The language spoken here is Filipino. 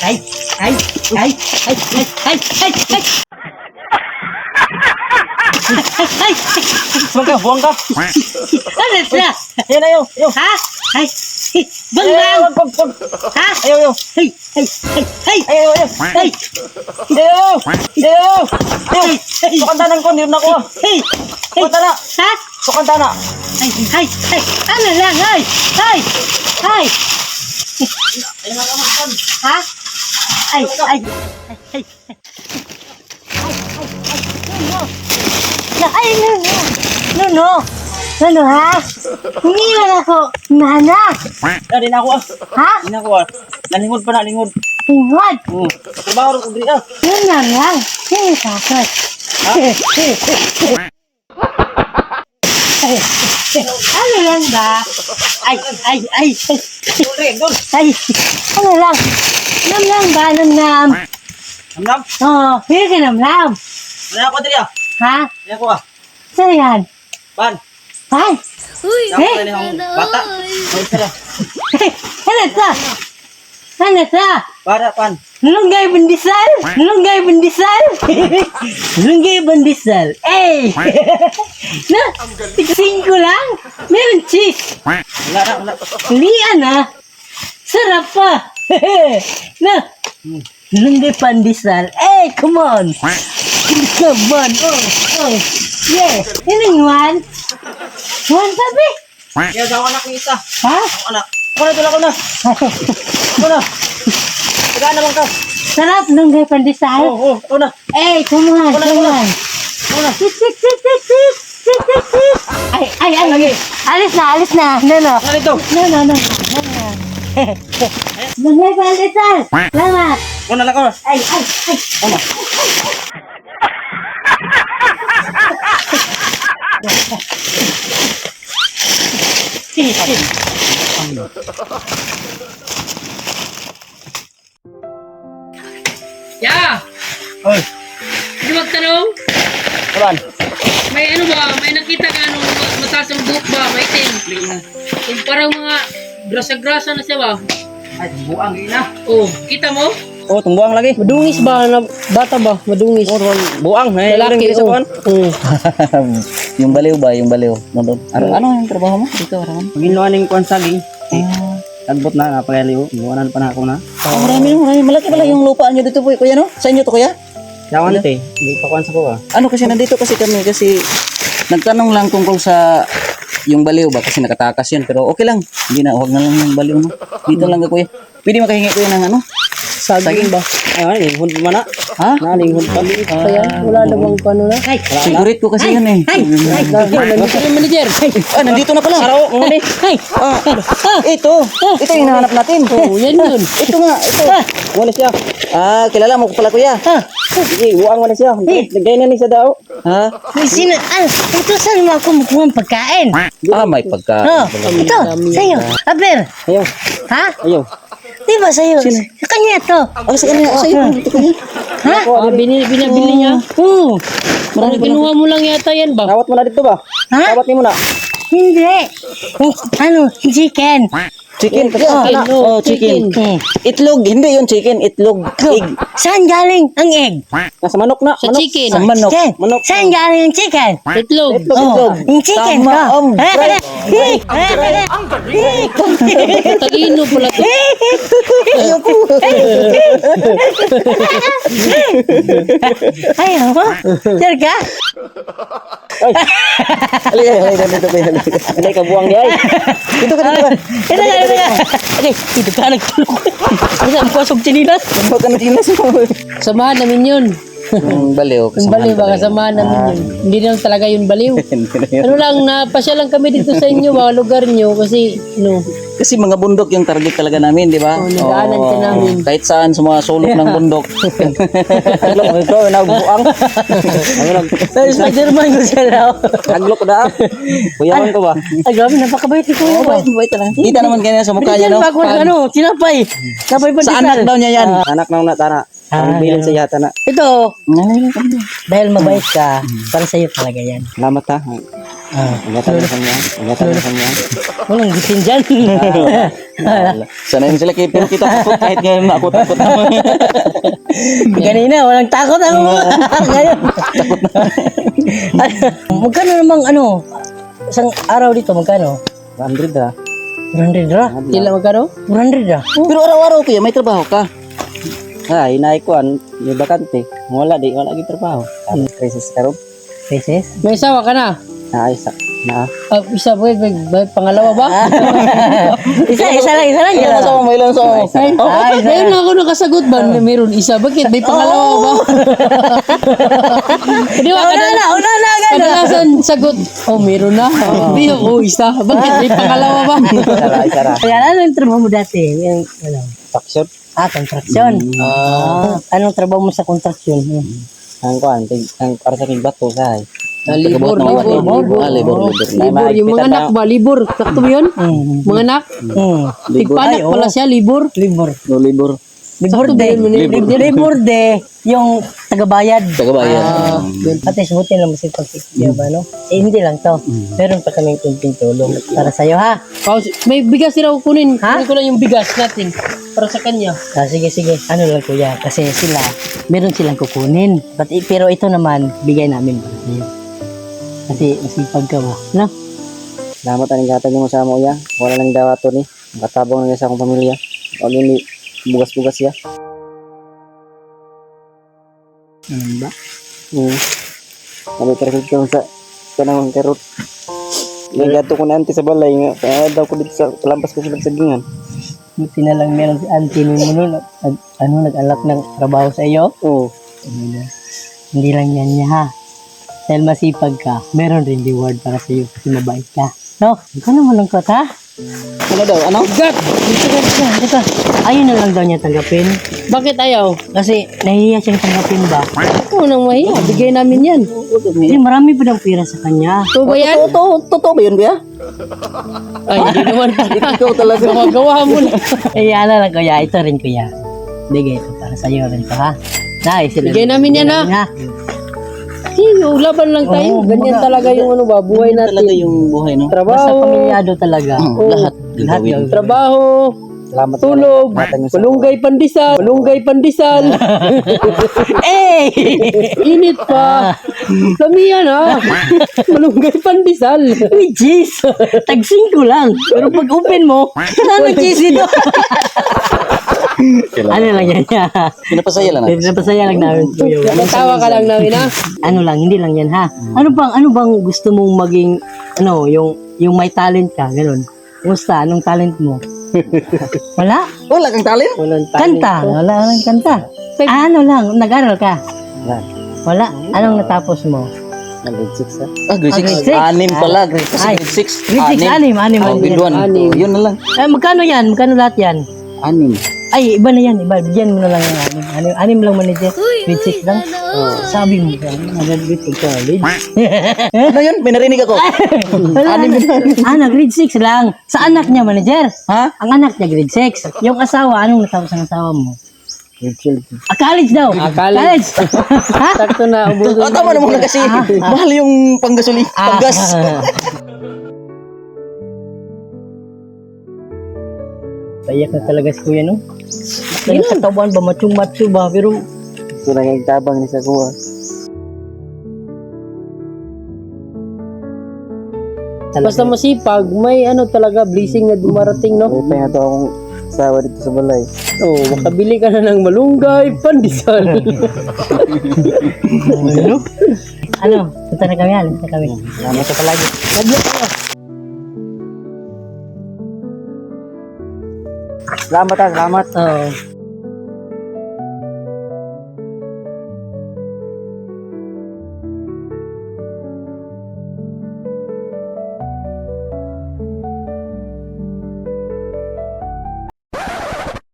Ay, ay, ay, ay, ay, ay, ay, ay. Ay, Buwang ka. ano na? Ayan, ayaw. Ha? Ay, bang. Ha? Ayaw. Ay, ay, ay, ay, Ayaw. ay, Ayaw. ay, ay, Sukantanan ko, hindi na ako. ay, Sukantana. ha? Sukantana. Ay, ay, ay, ano lang, ay, ay, ay. Ha? Ay, ay, ay, ay. Ay, no, ha? Hindi na ako, nana. Hindi na ako ah. Ha? Hindi na ako ah. Nalingod pa na, lingod. Tingod. Trabaho rin ko diri ah. Yun na lang. Yun sa akin. Ano lang ba? Ay, ay, ay. Ay, ano lang? Nam lang ba? Nam. Namnam. Oo, hindi ka nam. Wala ako diri ah. Ha? Hindi ako ah. Saan yan? Pan. Pan? Ako na yung bata. Ay, sila. Ano ito? Ano ito? Para, pan. Lunggay bandisal? Lunggay bandisal? Lunggay bandisal. Eh! Na, tig-5 lang? Meron cheese. Wala na. Lian ah. Sarap pa. Na, lunggay pandesal. Eh, come on. Come on. Oh. Yeah. Yun ang one. One sabi. Kaya daw anak ni isa. Ha? Ako anak. Ako na. Ako na. Tagaan naman ka. Sarap lunggay pandesal. Ako na. Eh, come on. Come on. Sit. Ay. Alis na. No. Ano ito? No. Lunggay pandesal. Salamat. Ako na lang ako. Ay. Tama. Ya! Oy. Hindi magtanong? Kaban. May ano ba? May nakita ka anong mataas ang buhok ba? May itim. Yung parang mga grasa-grasa na siya ba? Ay, buang ina. Oh, kita mo? Oh, tumbuang lagi. Madungis ba na bata ba? Madungis. Oh, buang. Lalaki sa oh. buwan. Yung baliw ba? Yung baliw. Ano yung trabaho mo dito? Arawan? Paginawaning kuwan saging. Tagbot na, napagaliw. Iwanan pa na ako na. Marami. Malaki pala yung lupaan nyo dito po. Kuya, no? Sa inyo to, kuya? Yawan ito eh. Hindi pa kuwan sa ko ah. Ano kasi nandito kasi kami kasi nagtanong lang tungkol sa yung baliw ba kasi nakatakas yun pero okay lang. Hindi na, huwag na lang yung baliw, no? Dito lang ka, kuya. Pwede makahingi kuya ng ano? Saging ba? Ah, linghod man na. Ha? Nalinghod pa. Kaya wala namang paano na. Ay. Sigurit ko kasi yun eh. Nandito yung manager. Nandito na pala. Araw, nguni. Ito. Ito yung hinahanap natin. Oh, yan yun. Ito nga, ito. Nguni siya. Kilala mo ko pala, kuya. Sige, buang mo na siya. Nagay na ni sa daw. Ha? Ito saan mo ako makuha ang pagkain? May pagka. Oh, ito, sa'yo. Aber, Ayaw. ha? Ayaw. Di ba sa'yo? Sa kanya to. Sa kanya, sa iyo. Ito kuya. Ha? Binabili niya. Oo. Parang kinuha mo lang yata yan ba? Tawat mo na dito ba? Ha? Tawat ni mo na. Hindi. Ano? Chicken. Chicken. Chicken. Itlog. Hindi yun chicken. Itlog. Egg. Saan galing ang egg? Nasa manok na. Sa chicken. Sa manok. Chicken. Manok. Saan galing ang chicken? Itlog. Oh, yung chicken Tama, ko. Talino pala to. Ayaw mo? Sir ka? Halika dito kuya. Hindi ka buang di ay. Dito ka. Ito ka. Okay, dito ka nagtulog. Kasi ang pasok chinilas. Huwag ka na tinas mo. Samahan namin yun. Yung baliw. Yung baliw ba? Kasamahan namin yun. Hindi naman talaga yung baliw. Ano lang, napasya lang kami dito sa inyo, mga lugar nyo. Kasi, Kasi mga bundok yung target talaga namin, di ba? nagdaanan ka namin. Kahit saan, sa mga sulok ng bundok. Taglok ito, nagbuang. Spider-Man ko siya raw. Taglok na. Kuyawan ko ba? Ay, grabe, napakabait ni Kuya. Bait lang. Kita naman kanya sa mukha niya, no? Bago ano, sinapay. Sinapay pa Sa anak daw niya yan. Anak na una, tara. Ang bilin sa yata na. Ito, Ngayon lang kami. dahil mabait ka, para sa'yo talaga yan. Salamat ha. Ingatan mo sa niya. Ingatan mo sa niya. Walang gitin dyan. Sanayin sila kay pero kita takot kahit ngayon ako takot naman. Ganina, walang takot ako. Ngayon. Magkano namang isang araw dito, magkano? 100 ha. 400 ra. Kila magkano? 400 ra. Pero araw-araw kuya may trabaho ka. Ha, inay ko may bakante. Wala gid trabaho. Crisis karon. Peses? May asawa ka na? Isa. Na. Isa ba? May pangalawa ba? Isa lang. Ilan sa mo, ilan sa mo. Ngayon na ako nakasagot ba? Meron isa. Bakit? May pangalawa ba? Di ba? Una na, gano'n. Kadalasan sagot, meron na. Hindi, isa. Bakit? May pangalawa ba? Isa ra. Kaya ano yung trabaho mo dati? Yung, Taksyon. construction. Anong trabaho mo sa construction? Ang para sa bato sa. Libur. Libur. Yung mga anak ba? Libur. Sakto mo yun? Mga anak? Tigpanak pala siya, libur. Libur. Libur. Libur de, yung tagabayad. Tagabayan. At least buti lang masipag ba, no? Hindi lang to. Meron pa kaming kunting tulong para sa'yo, ha? May bigas sila kukunin. Kunin ko lang yung bigas natin para sa kanya. Sige. Ano lang, kuya? Kasi meron silang kukunin. Pero ito naman, bigay namin para sa'yo. Kasi masipag ka ba, no? Salamat ang ingatan niyo mo sa amo ya. Wala nang dawato ni. Makatabang na sa akong pamilya. Wala ni bugas-bugas ya. Ba? Kami terkait ko sa kanang karot. Nagato ko na anti sa balay nga. Kaya daw ko dito sa lampas ko sa sagingan. Buti na lang meron si auntie mo nun. Nag-alak ng trabaho sa iyo. Oo. Hindi lang yan niya, ha? Dahil masipag ka, meron rin reward para sa iyo kasi mabait ka. No? Ikaw naman lang kot, ha? Ano daw? Ano? Gat! Dito. Ayun na lang daw niya tanggapin. Bakit ayaw? Kasi nahihiya siyang tanggapin ba? Ito nang mahiya. Bigay namin yan. Kasi marami pa daw pera sa kanya. Ito ba yan? Totoo ba yun, kuya? Ay, hindi naman pala. Ikaw talaga. Gawa mo na. Ano lang kuya, ito rin kuya. Bigay ito para sa iyo rin to, ha? Nice. Bigay namin yan, ha? Laban lang tayo. Ganyan talaga yung buhay natin. Talaga yung buhay, no? Basta Trabaho, pamilyado talaga. Lahat gagawin. trabaho, Salamat tulog, malunggay pandesal, Eh! init pa. Kami yan, ha? Malunggay pandesal. Uy, jeez! Tag-5 lang. Pero pag open mo, ano cheese ito? Ano lang yan? Pinapasaya lang natin. Napasaya lang namin. kuya. Natawa ka lang namin, ha? Ano lang, hindi lang yan, ha? Ano bang gusto mong maging, yung may talent ka, gano'n? Kumusta? Anong talent mo? Wala? Wala kang talent? Walang Kanta? Wala lang kanta. Ano lang, nag-aral ka? Wala. Anong natapos mo? Grade 6 ha. Grade 6. Grade six. 6 pala. Grade Ay. 6. Grade 6, anim. Grade 1. Yun na lang. Magkano yan? Magkano lahat yan? 6. Ay, iba na yan. Iba. Bigyan mo na lang yung anim lang manager. Grade 6 lang. Sabi mo ka, nag-grade ka college. Ano yun? May narinig ako. Grade 6 lang. Sa anak niya, manager. Ha? Ang anak niya, grade 6. Yung asawa, anong natapos ang asawa mo? Grade 12. College daw. college. Ha? Sakto na, ubod. Tama naman na kasi. Mahal yung panggasoli. Panggas. Payak na talaga si kuya, no? Yung katawan ba, macho ba? Pero, Ito lang yung tabang ni sa kuha. Basta masipag, may talaga, blessing na dumarating, no? May pa nga ito akong sawa dito sa balay. Makabili ka na ng malunggay, pandesal. punta na kami, punta kami. Salamat sa palagi. Salamat ha, salamat. Oo.